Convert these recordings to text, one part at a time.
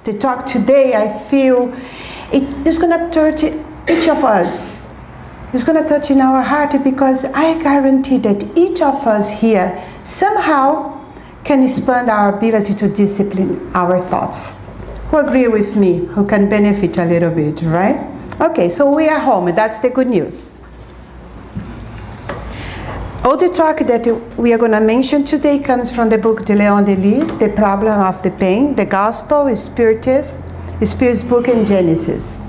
The talk today, I feel it is going to touch each of us. It's going to touch in our heart, because I guarantee that each of us here somehow can expand our ability to discipline our thoughts. Who agree with me? Who can benefit a little bit, right? Okay, so we are home. That's the good news. All the talk that we are going to mention today comes from the book de Leon Delis, The Problem of the Pain, the Gospel, Spirit's book, and Genesis.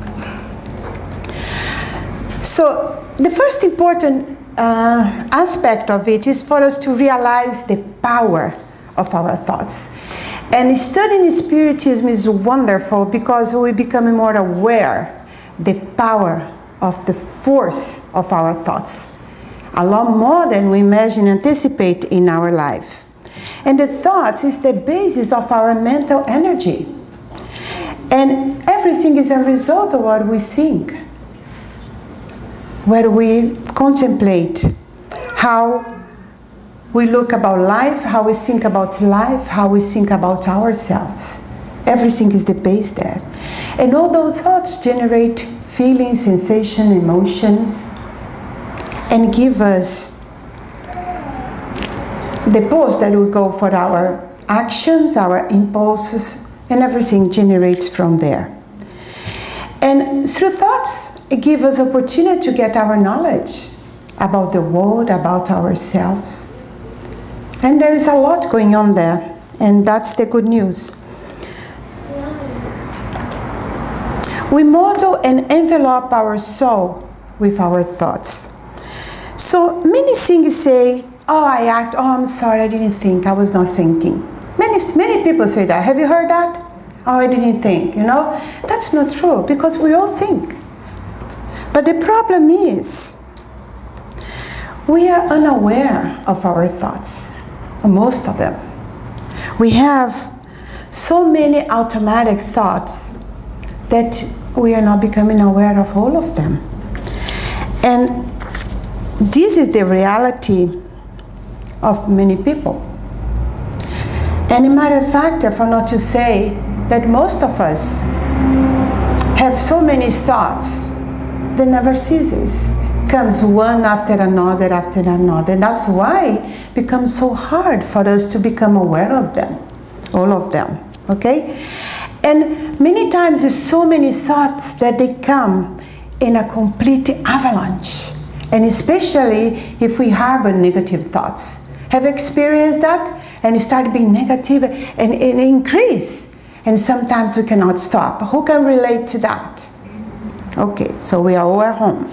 So the first important aspect of it is for us to realize the power of our thoughts. And studying Spiritism is wonderful, because we become more aware the power of the force of our thoughts, a lot more than we imagine, anticipate in our life. And the thoughts is the basis of our mental energy. And everything is a result of what we think. Where we contemplate how we look about life, how we think about life, how we think about ourselves. Everything is the base there. And all those thoughts generate feelings, sensations, emotions, and give us the pulse that will go for our actions, our impulses, and everything generates from there. And through thoughts, it gives us opportunity to get our knowledge about the world, about ourselves. And there is a lot going on there, and that's the good news. We model and envelop our soul with our thoughts. So many things say, oh, I act, oh, I'm sorry, I didn't think, I was not thinking. Many people say that. Have you heard that? Oh, I didn't think, you know? That's not true, because we all think. But the problem is, we are unaware of our thoughts, most of them. We have so many automatic thoughts that we are not becoming aware of all of them. And this is the reality of many people. And a matter of fact, for not to say that most of us have so many thoughts that never ceases. Comes one after another after another. And that's why it becomes so hard for us to become aware of them, all of them, okay? And many times there's so many thoughts that they come in a complete avalanche. And especially if we harbor negative thoughts. Have you experienced that? And you start being negative and increase. And sometimes we cannot stop. Who can relate to that? Okay, so we are all at home.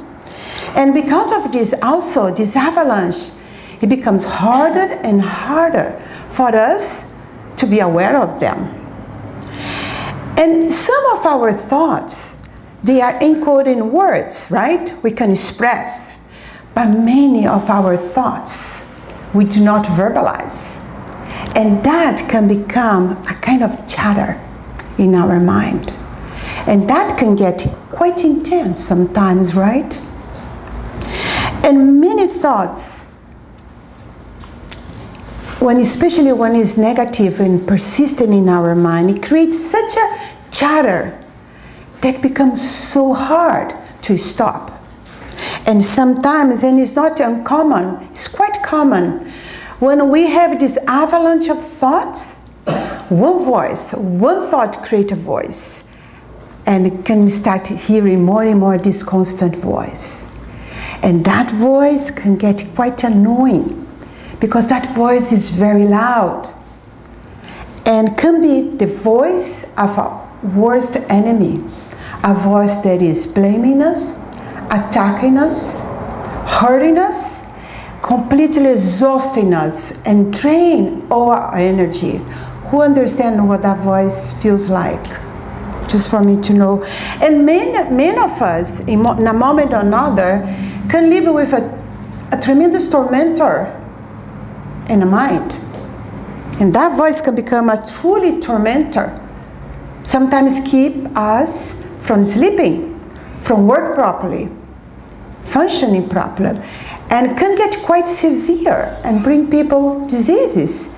And because of this, also, this avalanche, it becomes harder and harder for us to be aware of them. And some of our thoughts, they are encoded in words, right? We can express. But many of our thoughts, we do not verbalize. And that can become a kind of chatter in our mind. And that can get quite intense sometimes, right? And many thoughts, especially when it's negative and persistent in our mind, it creates such a chatter that becomes so hard to stop. And sometimes, and it's not uncommon, it's quite common, when we have this avalanche of thoughts, one voice, one thought creates a voice. And it can start hearing more and more this constant voice. And that voice can get quite annoying, because that voice is very loud. And can be the voice of our worst enemy. A voice that is blaming us, attacking us, hurting us, completely exhausting us, and drain all our energy. Who understands what that voice feels like? Just for me to know. And many of us, in a moment or another, can live with a tremendous tormentor in the mind. And that voice can become a truly tormentor. Sometimes keep us from sleeping, from work properly, functioning properly, and can get quite severe and bring people diseases,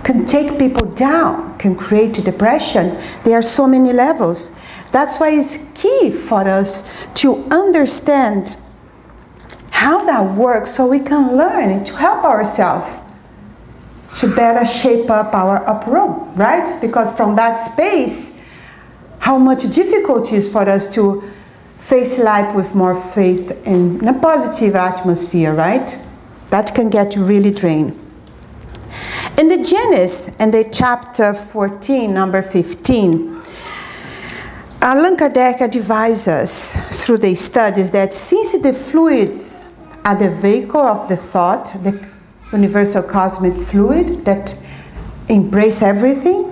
can take people down, can create depression. There are so many levels. That's why it's key for us to understand how that works so we can learn to help ourselves to better shape up our upper room, right? Because from that space, how much difficulty is for us to face life with more faith in a positive atmosphere, right? That can get really drained. In the Genesis, in the chapter 14, number 15, Allan Kardec advises through the studies that since the fluids are the vehicle of the thought, the universal cosmic fluid that embrace everything,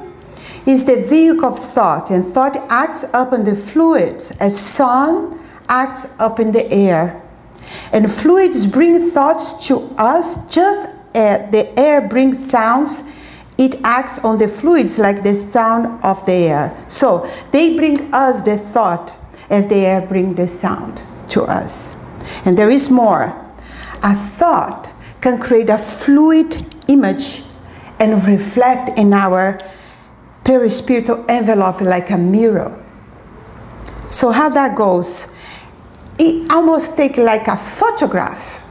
is the vehicle of thought, and thought acts upon the fluids as sun acts up in the air. And fluids bring thoughts to us just as the air brings sounds. It acts on the fluids like the sound of the air. So they bring us the thought as the air brings the sound to us. And there is more. A thought can create a fluid image and reflect in our perispiritual envelope like a mirror. So how that goes, it almost takes like a photograph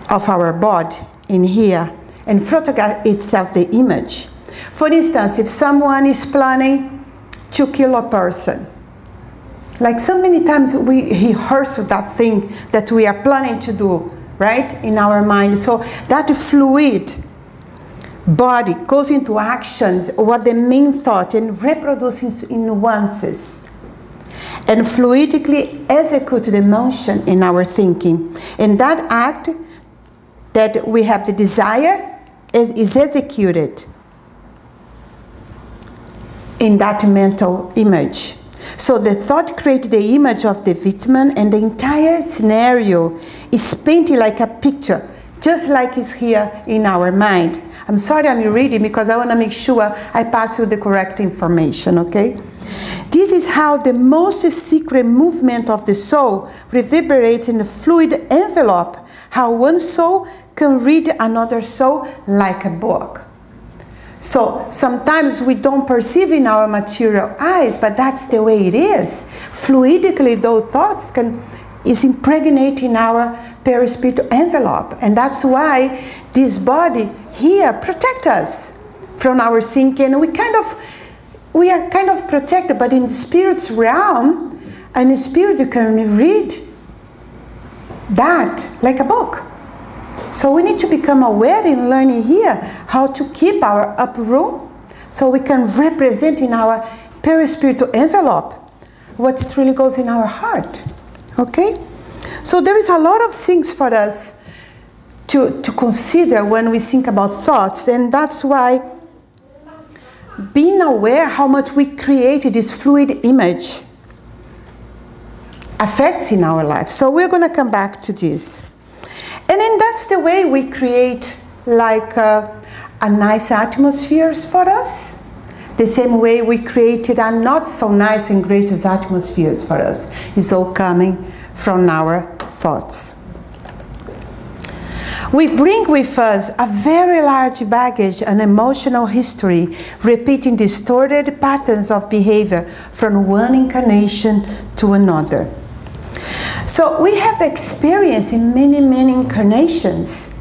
of our body in here and photograph itself the image. For instance, if someone is planning to kill a person, like so many times we rehearse that thing that we are planning to do, right, in our mind. So that fluid body goes into actions, what the main thought, and reproduces in nuances, and fluidically execute the motion in our thinking. And that act that we have the desire is executed in that mental image. So the thought creates the image of the victim, and the entire scenario is painted like a picture, just like it's here in our mind. I'm sorry I'm reading because I want to make sure I pass you the correct information, okay? This is how the most secret movement of the soul reverberates in the fluid envelope, how one soul can read another soul like a book. So sometimes we don't perceive in our material eyes, but that's the way it is. Fluidically, those thoughts is impregnating our perispiritual envelope. And that's why this body here protects us from our thinking. We are kind of protected, but in the spirit's realm, and the spirit can read that like a book. So we need to become aware in learning here how to keep our upper room so we can represent in our perispiritual envelope what truly goes in our heart. Okay? So there is a lot of things for us to consider when we think about thoughts, and that's why being aware how much we created this fluid image affects in our life. So we're going to come back to this. And then that's the way we create like a nice atmospheres for us. The same way we created a not so nice and gracious atmospheres for us. It's all coming from our thoughts. We bring with us a very large baggage and emotional history, repeating distorted patterns of behavior from one incarnation to another. So we have experience in many, many incarnations,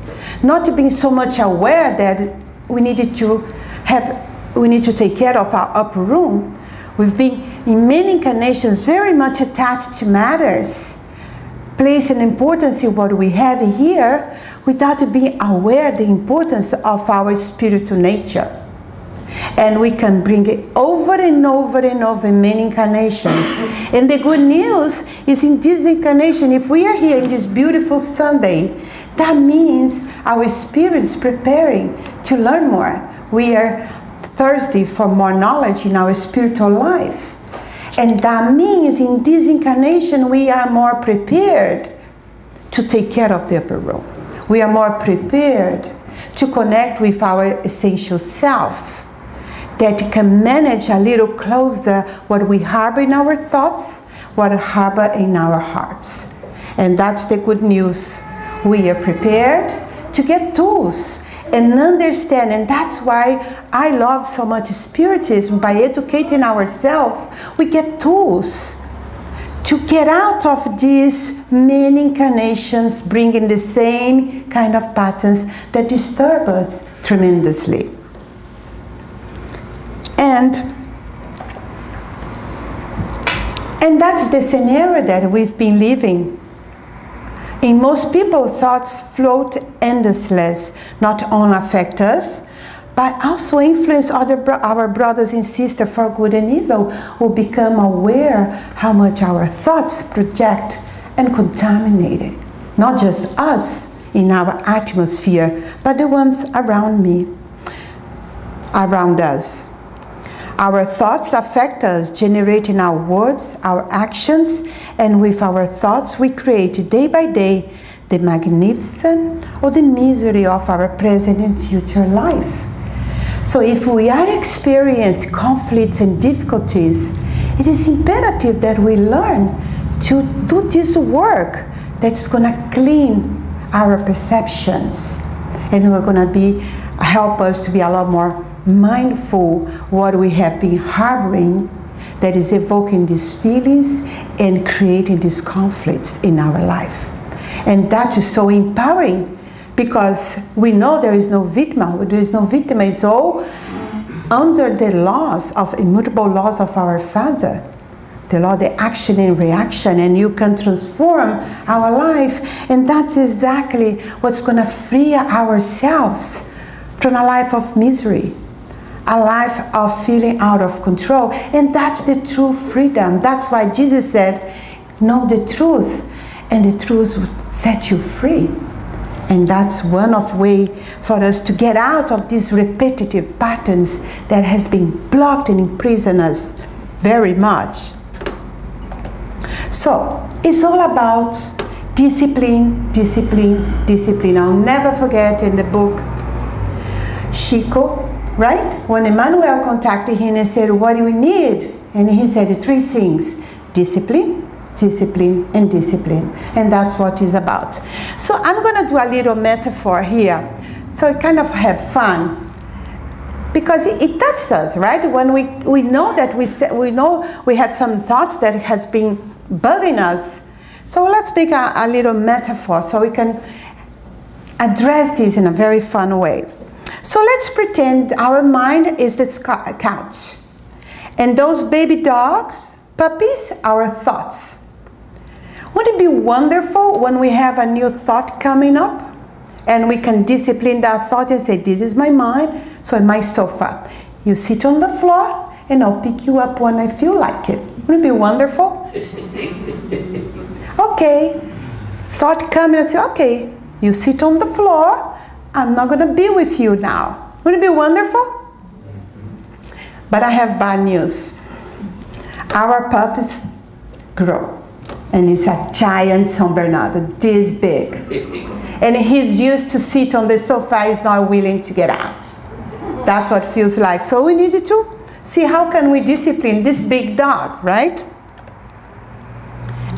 not being so much aware that we need to take care of our upper room. We've been in many incarnations very much attached to matters, placing importance in what we have here without being aware of the importance of our spiritual nature. And we can bring it over and over and over in many incarnations. And the good news is in this incarnation, if we are here in this beautiful Sunday, that means our spirit is preparing to learn more. We are thirsty for more knowledge in our spiritual life. And that means in this incarnation, we are more prepared to take care of the upper room. We are more prepared to connect with our essential self, that can manage a little closer what we harbor in our thoughts, what we harbor in our hearts. And that's the good news. We are prepared to get tools and understand. And that's why I love so much Spiritism. By educating ourselves, we get tools to get out of these many incarnations bringing the same kind of patterns that disturb us tremendously. And that's the scenario that we've been living. In most people, thoughts float endlessly, not only affect us, but also influence our brothers and sisters for good and evil, who become aware how much our thoughts project and contaminate it. Not just us in our atmosphere, but the ones around us. Our thoughts affect us, generating our words, our actions, and with our thoughts we create day by day the magnificence or the misery of our present and future life. So if we are experiencing conflicts and difficulties, it is imperative that we learn to do this work that's going to clean our perceptions, and we're going to help us to be a lot more mindful what we have been harboring that is evoking these feelings and creating these conflicts in our life. And that is so empowering, because we know there is no victim. There is no victim. It's all under the laws of immutable laws of our Father. The law, the action and reaction, and you can transform our life. And that's exactly what's going to free ourselves from a life of misery, a life of feeling out of control. And that's the true freedom. That's why Jesus said, know the truth, and the truth will set you free. And that's one of way for us to get out of these repetitive patterns that has been blocked and imprisoned us very much. So it's all about discipline, discipline, discipline. I'll never forget in the book Chico, right? When Emmanuel contacted him and said, what do we need? And he said 3 things: discipline, discipline, and discipline. And that's what it's about. So I'm going to do a little metaphor here, so it kind of have fun. Because it touches us, right? When we know that we have some thoughts that has been bugging us. So let's make a little metaphor so we can address this in a very fun way. So let's pretend our mind is the couch, and those baby dogs, puppies, our thoughts. Would it be wonderful when we have a new thought coming up and we can discipline that thought and say, this is my mind, so in my sofa, you sit on the floor and I'll pick you up when I feel like it. Would it be wonderful? Okay, thought coming and say, okay, you sit on the floor, I'm not going to be with you now. Would it be wonderful? But I have bad news. Our puppies grow. And it's a giant San Bernardo, this big. And he's used to sit on the sofa, he's not willing to get out. That's what it feels like. So we needed to see how can we discipline this big dog, right?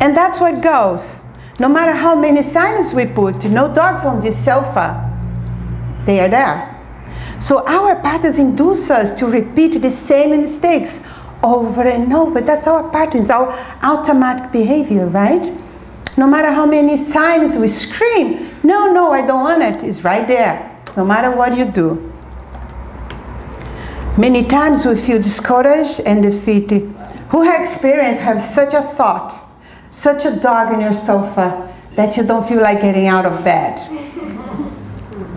And that's what goes. No matter how many signs we put, no dogs on this sofa, they are there. So our patterns induce us to repeat the same mistakes over and over. That's our patterns, our automatic behavior, right? No matter how many times we scream, no, no, I don't want it, it's right there, no matter what you do. Many times we feel discouraged and defeated. Who has experienced have such a thought, such a dog in your sofa that you don't feel like getting out of bed?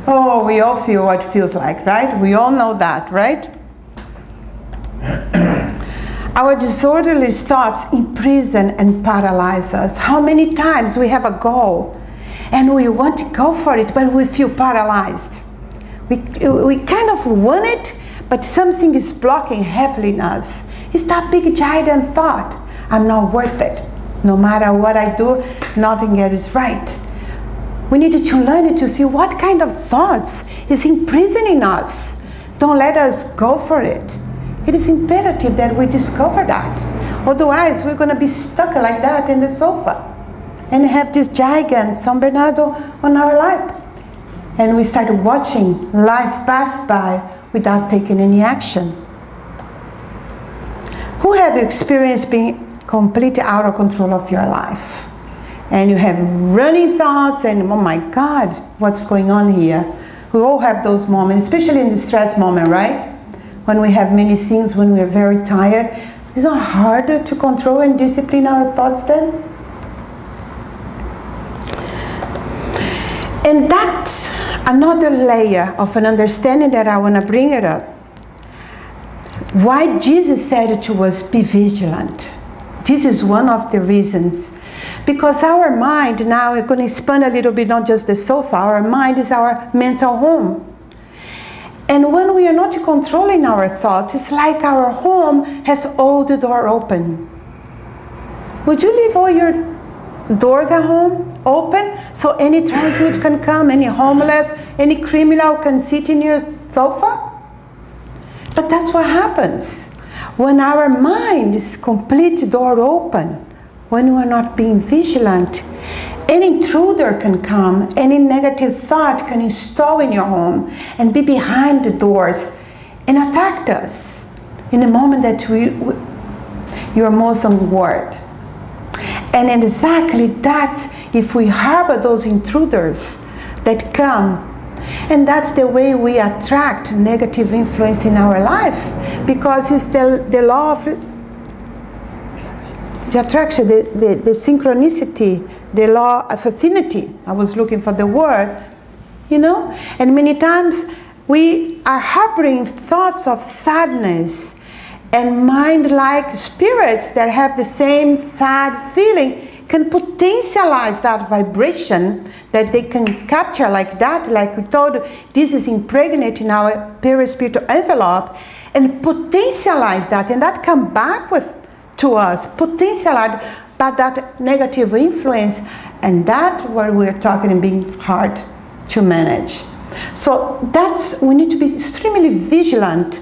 Oh, we all feel what it feels like, right? We all know that, right? Our disorderly thoughts imprison and paralyze us. How many times we have a goal and we want to go for it, but we feel paralyzed. We kind of want it, but something is blocking heavily in us. It's that big giant thought, I'm not worth it. No matter what I do, nothing is right. We need to learn it to see what kind of thoughts is imprisoning us. Don't let us go for it. It is imperative that we discover that. Otherwise, we're going to be stuck like that in the sofa and have this giant San Bernardo on our lap. and we start watching life pass by without taking any action. Who have experienced being completely out of control of your life? And you have running thoughts and, oh my God, what's going on here? We all have those moments, especially in the stress moment, right? When we have many things, when we are very tired. It's not harder to control and discipline our thoughts then? And that's another layer of an understanding that I want to bring it up. Why Jesus said to us, be vigilant. This is one of the reasons. Because our mind, now we're going to expand a little bit, not just the sofa, our mind is our mental home. And when we are not controlling our thoughts, it's like our home has all the door open. Would you leave all your doors at home open so any transit can come, any homeless, any criminal can sit in your sofa? But that's what happens when our mind is complete door open, when we're not being vigilant. Any intruder can come, any negative thought can install in your home and be behind the doors and attack us in the moment that you're most unaware. And exactly that, if we harbor those intruders that come, and that's the way we attract negative influence in our life, because it's the law of the attraction, the synchronicity, the law of affinity. I was looking for the word, you know? And many times we are harboring thoughts of sadness and mind-like spirits that have the same sad feeling can potentialize that vibration, that they can capture like that, like we told, this is impregnated in our perispiritual envelope, and potentialize that, and that come back to us, potentialized by that negative influence, and that's what we're talking and being hard to manage. So we need to be extremely vigilant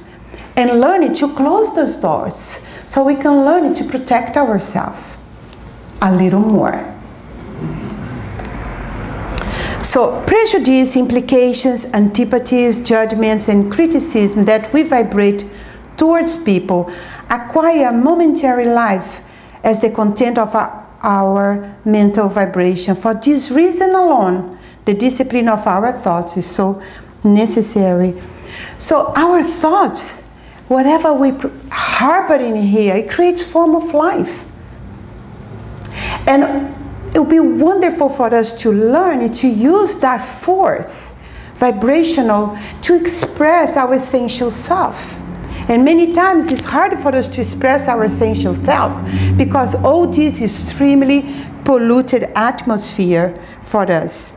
and learn to close those doors so we can learn to protect ourselves a little more. So prejudice, implications, antipathies, judgments, and criticism that we vibrate towards people acquire momentary life as the content of our mental vibration. For this reason alone, the discipline of our thoughts is so necessary. So our thoughts, whatever we harbor in here, it creates form of life. And it would be wonderful for us to learn to use that force, vibrational, to express our essential self. And many times it's hard for us to express our essential self because all this is extremely polluted atmosphere for us.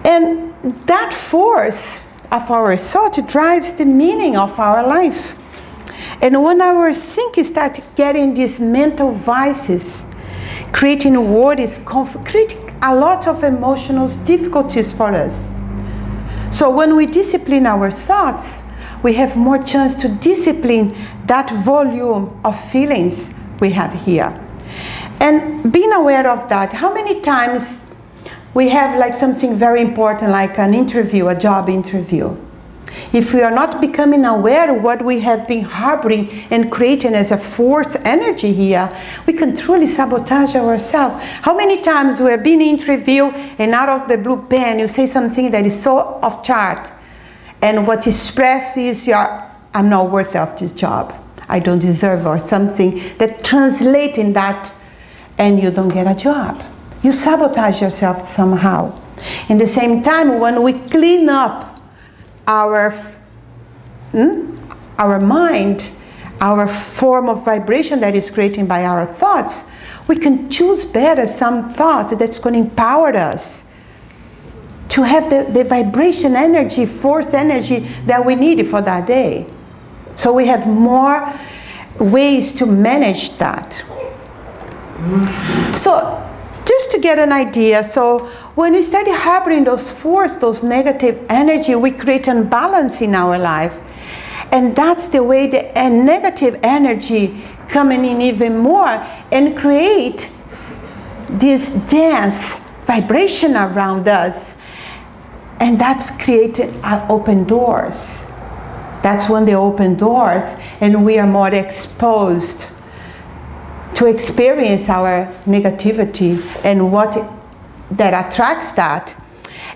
And that force of our thought drives the meaning of our life. And when our thinking starts getting these mental vices, creating worries, creating a lot of emotional difficulties for us. So when we discipline our thoughts, we have more chance to discipline that volume of feelings we have here. And being aware of that, how many times we have like something very important like an interview, a job interview. If we are not becoming aware of what we have been harboring and creating as a force energy here, we can truly sabotage ourselves. How many times we have been interviewed and out of the blue pen you say something that is so off chart, and what expressed is I'm not worthy of this job, I don't deserve, or something that translates in that, and you don't get a job. You sabotage yourself somehow. In the same time, when we clean up our mind, our form of vibration that is created by our thoughts, we can choose better some thought that's going to empower us to have the vibration energy, force energy that we need for that day. So we have more ways to manage that. So just to get an idea, so when we start harboring those force, those negative energy, we create an imbalance in our life. And that's the way the negative energy coming in even more and create this dense vibration around us. And that's created open doors. That's when they open doors and we are more exposed to experience our negativity and what that attracts that.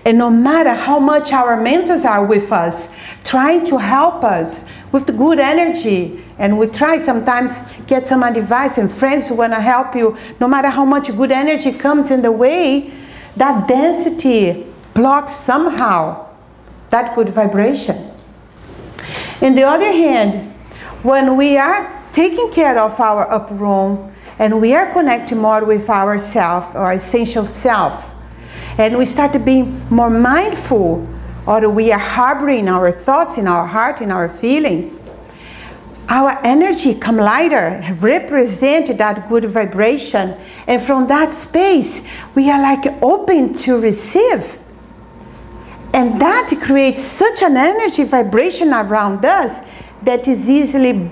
And no matter how much our mentors are with us, trying to help us with the good energy, and we try sometimes get some advice and friends who want to help you, no matter how much good energy comes in the way, that density blocks somehow that good vibration. On the other hand, when we are taking care of our upper room and we are connecting more with our self, our essential self, and we start to be more mindful, or we are harboring our thoughts in our heart, in our feelings, our energy come lighter, represent that good vibration, and from that space we are like open to receive. And that creates such an energy vibration around us that is easily,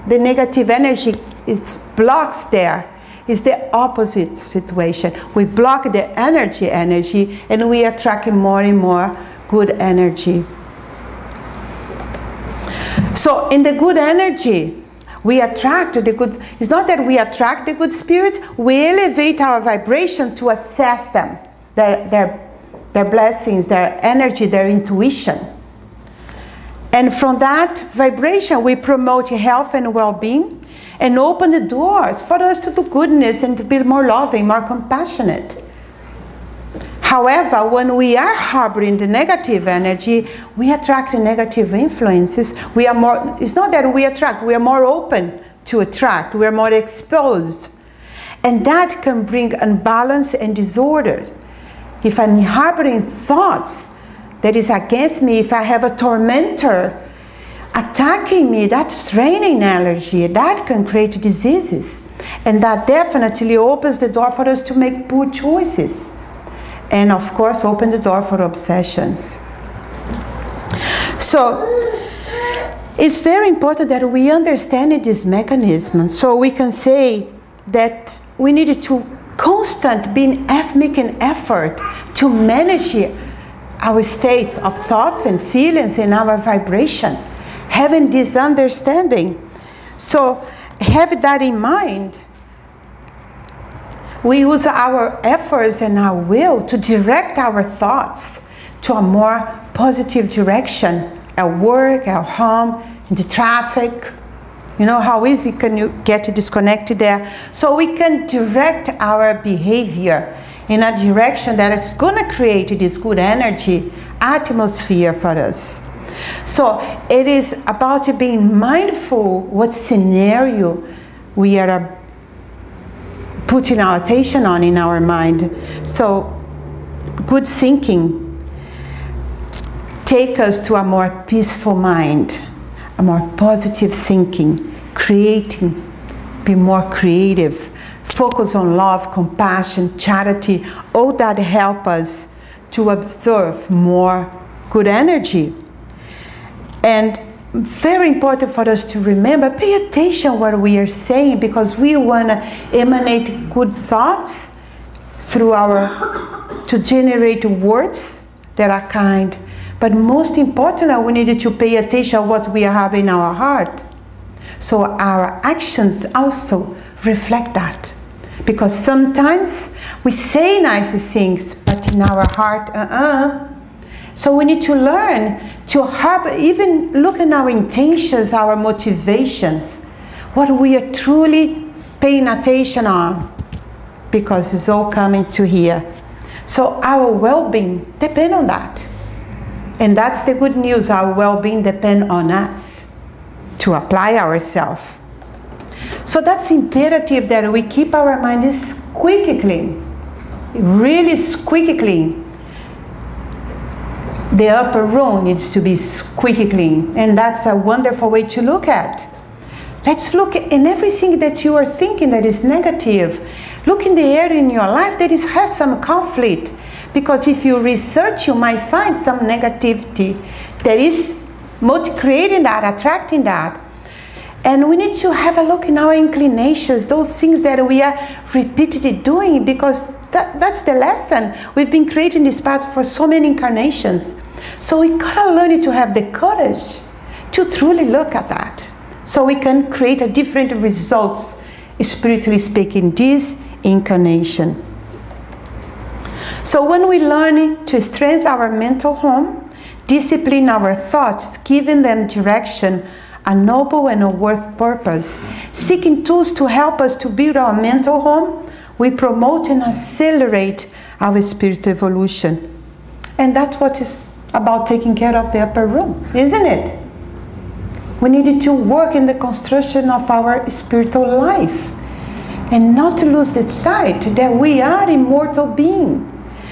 the negative energy, it blocks there. It's the opposite situation. We block the energy and we attract more and more good energy. So in the good energy, we attract the good, it's not that we attract the good spirits, we elevate our vibration to assess them, their blessings, their energy, their intuition. And from that vibration, we promote health and well-being and open the doors for us to do goodness and to be more loving, more compassionate. However, when we are harboring the negative energy, we attract the negative influences. We are more, it's not that we attract, we are more open to attract, we are more exposed. And that can bring unbalance and disorder. If I'm harboring thoughts that is against me, if I have a tormentor attacking me, that's draining energy, that can create diseases. And that definitely opens the door for us to make poor choices. And of course, open the door for obsessions. So, it's very important that we understand this mechanism, so we can say that we need to constantly make an effort to manage our state of thoughts and feelings and our vibration, having this understanding. So have that in mind. We use our efforts and our will to direct our thoughts to a more positive direction at work, at home, in the traffic. You know how easy can you get disconnected there? So we can direct our behavior in a direction that is going to create this good energy atmosphere for us. So it is about being mindful what scenario we are putting our attention on in our mind. So good thinking take us to a more peaceful mind, a more positive thinking, creating, be more creative, focus on love, compassion, charity, all that help us to absorb more good energy. And very important for us to remember, pay attention what we are saying, because we want to emanate good thoughts through to generate words that are kind. But most importantly, we need to pay attention to what we have in our heart. So our actions also reflect that. Because sometimes we say nice things, but in our heart, So we need to learn to have, even look at our intentions, our motivations, what we are truly paying attention on, because it's all coming to here. So our well-being depends on that. And that's the good news, our well-being depends on us to apply ourselves. So that's imperative that we keep our mind squeaky clean, really squeaky clean. The upper room needs to be squeaky clean, and that's a wonderful way to look at. Let's look in everything that you are thinking that is negative. Look in the area in your life that has some conflict, because if you research, you might find some negativity that is creating that, attracting that. And we need to have a look in our inclinations, those things that we are repeatedly doing, because that's the lesson. We've been creating this path for so many incarnations. So we gotta learn to have the courage to truly look at that, so we can create a different results, spiritually speaking, this incarnation. So when we learn to strengthen our mental home, discipline our thoughts, giving them direction, a noble and a worth purpose, seeking tools to help us to build our mental home, we promote and accelerate our spiritual evolution. And that's what is about taking care of the upper room, isn't it? We needed to work in the construction of our spiritual life and not to lose the sight that we are immortal beings,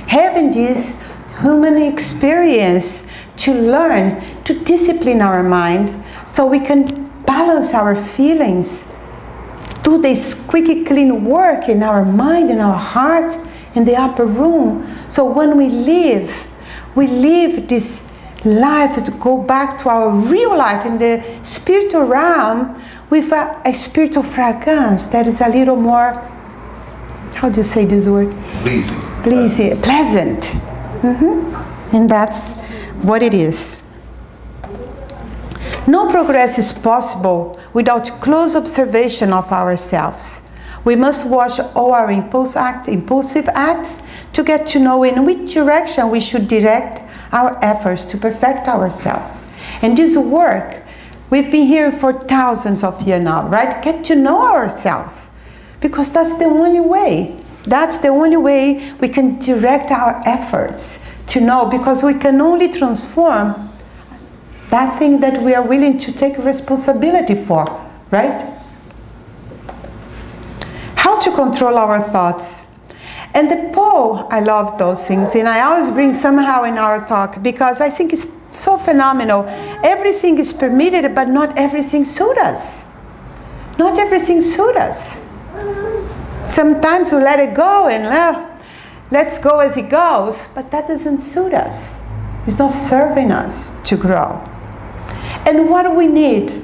having this human experience to learn to discipline our mind so we can balance our feelings, do this quick, clean work in our mind and our heart in the upper room. So when we live this life to go back to our real life in the spiritual realm with a spiritual fragrance that is a little more, how do you say this word? Pleasing, pleasant. And that's what it is. No progress is possible without close observation of ourselves. We must watch all our impulsive acts to get to know in which direction we should direct our efforts to perfect ourselves. And this work, we've been here for thousands of years now, right? Get to know ourselves, because that's the only way. That's the only way we can direct our efforts to know, because we can only transform that thing that we are willing to take responsibility for, right? How to control our thoughts. And the Paul, I love those things, and I always bring somehow in our talk, because I think it's so phenomenal. Everything is permitted, but not everything suits us. Not everything suits us. Sometimes we let it go and let's go as it goes, but that doesn't suit us. It's not serving us to grow. And what do we need?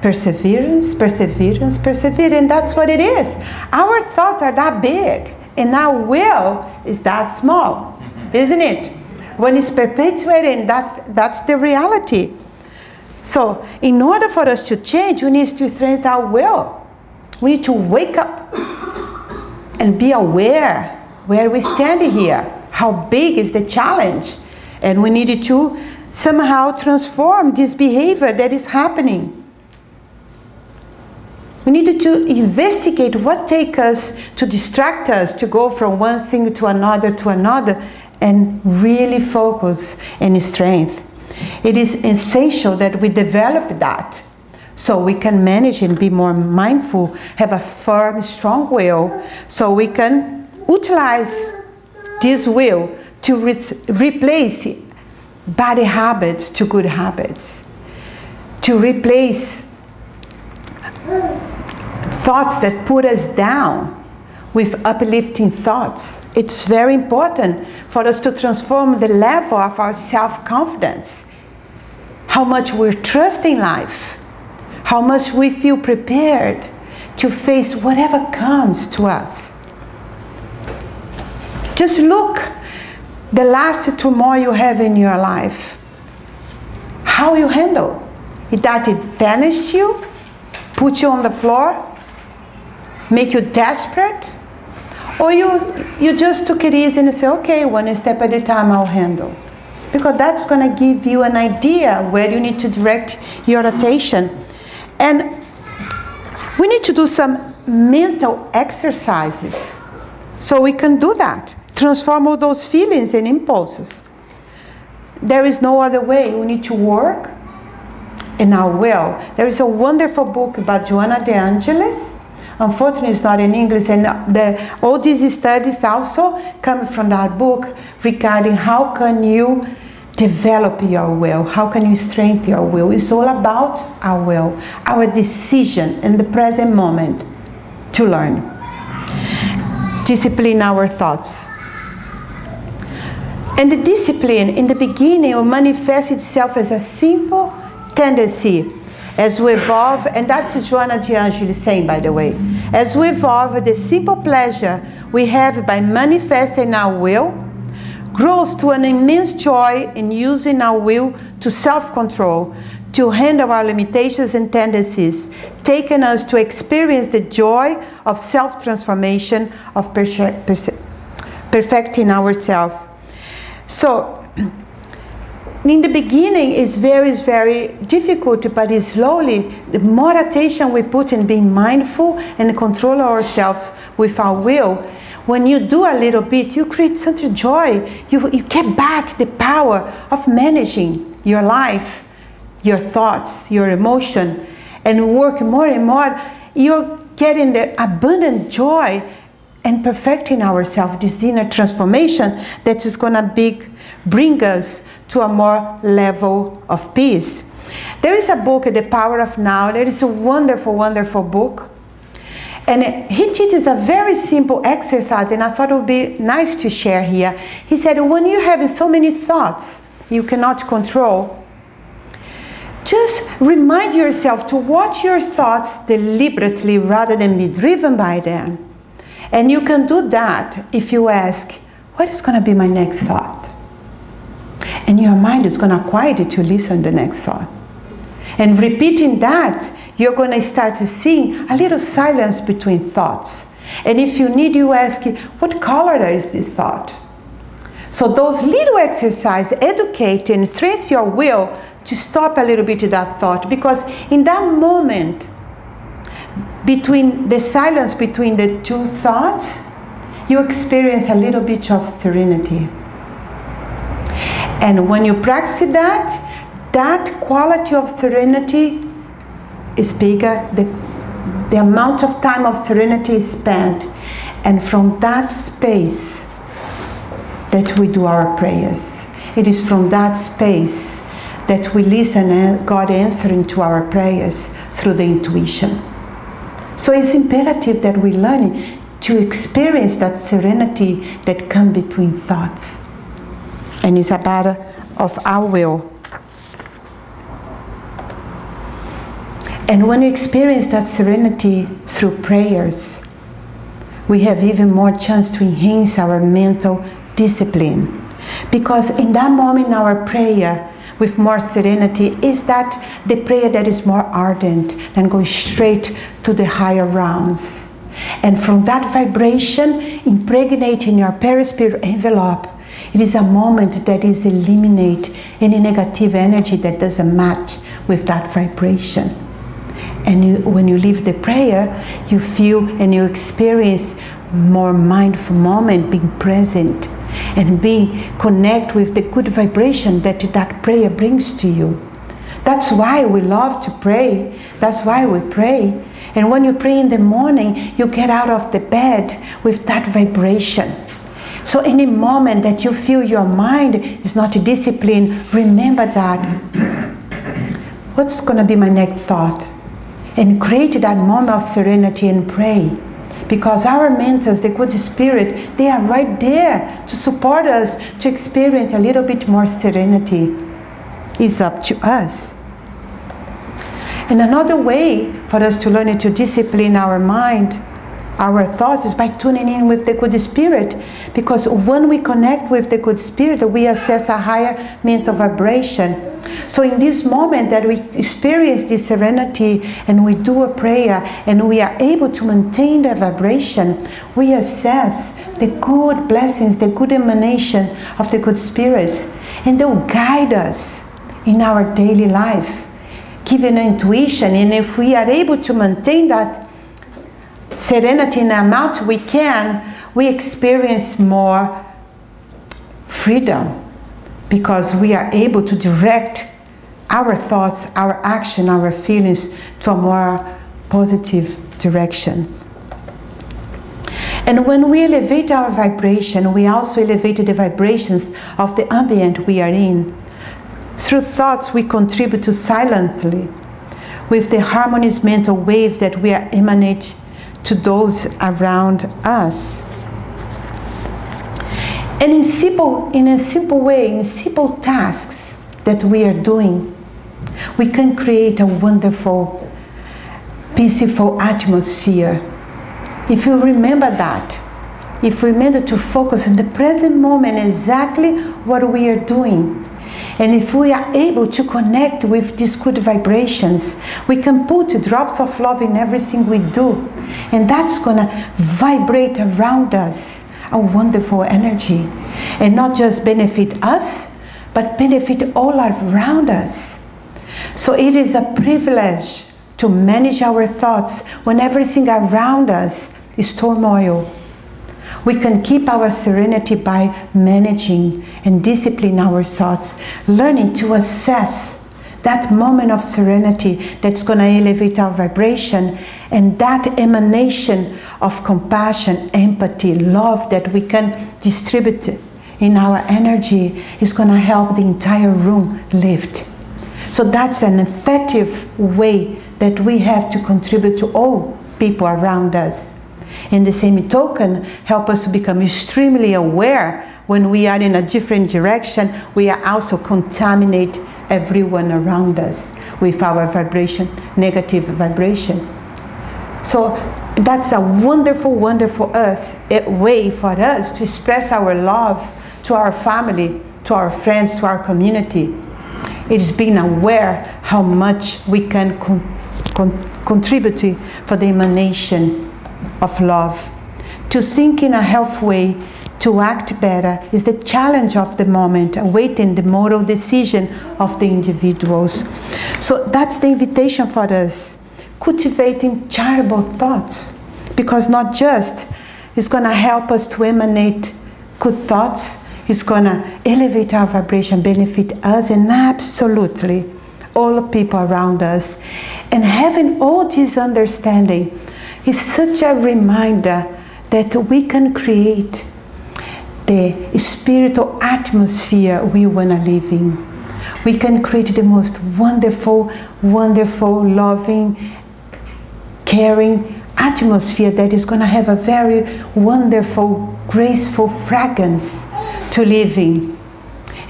Perseverance, perseverance, perseverance, and that's what it is. Our thoughts are that big, and our will is that small, isn't it? When it's perpetuating, that's the reality. So in order for us to change, we need to strengthen our will. We need to wake up and be aware where we stand here, how big is the challenge, and we needed to somehow transform this behavior that is happening. We needed to investigate what takes us to distract us, to go from one thing to another, and really focus and strength. It is essential that we develop that so we can manage and be more mindful, have a firm, strong will, so we can utilize this will to replace bad habits to good habits, to replace thoughts that put us down with uplifting thoughts. It's very important for us to transform the level of our self-confidence, how much we're trusting life, how much we feel prepared to face whatever comes to us. Just look the last turmoil you have in your life, how you handle it. That it vanished you, put you on the floor, make you desperate, or you just took it easy and say, okay, one step at a time I'll handle. Because that's going to give you an idea where you need to direct your attention. And we need to do some mental exercises so we can do that. Transform all those feelings and impulses. There is no other way. We need to work in our will. There is a wonderful book by Joanna de Angelis. Unfortunately, it's not in English, and all these studies also come from that book regarding how can you develop your will, how can you strengthen your will. It's all about our will, our decision in the present moment to learn. Discipline our thoughts. And the discipline in the beginning will manifest itself as a simple tendency, As we evolve, and that's Joanna D'Angeli saying, by the way, as we evolve, the simple pleasure we have by manifesting our will grows to an immense joy in using our will to self-control, to handle our limitations and tendencies, taking us to experience the joy of self-transformation, of perfecting ourselves. So, in the beginning, it's very difficult, but it's slowly, the more attention we put in being mindful and control ourselves with our will, when you do a little bit, you create such a joy. You get back the power of managing your life, your thoughts, your emotion, and work more and more. You're getting the abundant joy and perfecting ourselves, this inner transformation that is going to bring us to a more level of peace. There is a book, The Power of Now. That is a wonderful, wonderful book. And he teaches a very simple exercise, and I thought it would be nice to share here. He said, when you have so many thoughts you cannot control, just remind yourself to watch your thoughts deliberately rather than be driven by them. And you can do that if you ask, what is going to be my next thought? And your mind is going to quiet it to listen to the next thought. And repeating that, you're going to start to see a little silence between thoughts. And if you need, you ask, what color is this thought? So those little exercises educate and strengthen your will to stop a little bit of that thought. Because in that moment, between the silence between the two thoughts, you experience a little bit of serenity. And when you practice that, that quality of serenity is bigger. The amount of time of serenity is spent. And from that space that we do our prayers. It is from that space that we listen and God answering to our prayers through the intuition. So it's imperative that we learn to experience that serenity that comes between thoughts. And it's a matter of our will. And when we experience that serenity through prayers, we have even more chance to enhance our mental discipline. Because in that moment, our prayer with more serenity is that the prayer that is more ardent and goes straight to the higher realms. And from that vibration impregnating your perispirit envelope, it is a moment that is eliminate any negative energy that doesn't match with that vibration. And when you leave the prayer, you feel and you experience more mindful moment, being present and being connect with the good vibration that that prayer brings to you. That's why we love to pray. That's why we pray. And when you pray in the morning, you get out of the bed with that vibration. So any moment that you feel your mind is not disciplined, remember that. What's going to be my next thought? And create that moment of serenity and pray. Because our mentors, the good spirit, they are right there to support us to experience a little bit more serenity. It's up to us. And another way for us to learn to discipline our mind, our thoughts, is by tuning in with the good spirit. Because when we connect with the good spirit, we access a higher mental vibration. So in this moment that we experience this serenity and we do a prayer and we are able to maintain the vibration, we assess the good blessings, the good emanation of the good spirits, and they will guide us in our daily life, giving intuition. And if we are able to maintain that serenity in the amount we can, we experience more freedom, because we are able to direct our thoughts, our action, our feelings to a more positive direction. And when we elevate our vibration, we also elevate the vibrations of the ambient we are in. Through thoughts, we contribute to silently with the harmonious mental waves that we are emanate to those around us. And in a simple way, in simple tasks that we are doing, We can create a wonderful, peaceful atmosphere. If you remember that, if we remember to focus in the present moment exactly what we are doing, and if we are able to connect with these good vibrations, we can put drops of love in everything we do, and that's gonna vibrate around us a wonderful energy, and not just benefit us, but benefit all around us. So it is a privilege to manage our thoughts when everything around us is turmoil. We can keep our serenity by managing and disciplining our thoughts, learning to assess that moment of serenity that's going to elevate our vibration, and that emanation of compassion, empathy, love that we can distribute in our energy is going to help the entire room lift. So that's an effective way that we have to contribute to all people around us. In the same token, help us to become extremely aware when we are in a different direction. We are also contaminate everyone around us with our vibration, negative vibration. So that's a wonderful, wonderful way for us to express our love to our family, to our friends, to our community. It is being aware how much we can contribute for the emanation of love. To think in a healthy way, to act better, is the challenge of the moment, awaiting the moral decision of the individuals. So that's the invitation for us, cultivating charitable thoughts, because not just it's going to help us to emanate good thoughts, it's going to elevate our vibration, benefit us, and absolutely all the people around us. And having all this understanding is such a reminder that we can create the spiritual atmosphere we want to live in. We can create the most wonderful, wonderful, loving, caring atmosphere that is going to have a very wonderful, graceful fragrance to live in.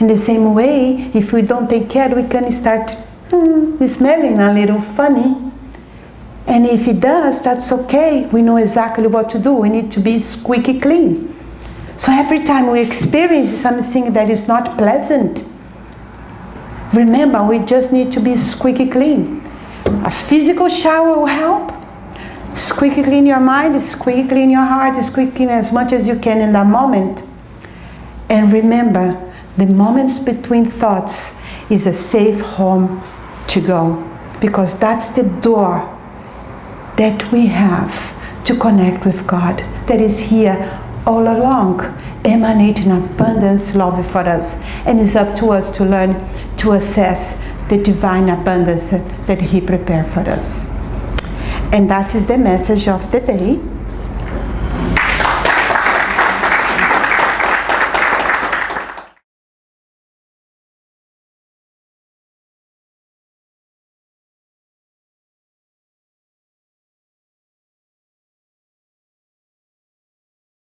In the same way, if we don't take care, we can start smelling a little funny. And if it does, that's okay. We know exactly what to do. We need to be squeaky clean. So every time we experience something that is not pleasant, remember, we just need to be squeaky clean. A physical shower will help. Squeaky clean your mind, squeaky clean your heart, squeaky clean as much as you can in that moment. And remember, the moments between thoughts is a safe home to go, because that's the door that we have to connect with God, that is here all along, emanating abundance love for us. And it's up to us to learn to assess the divine abundance that He prepared for us. And that is the message of the day.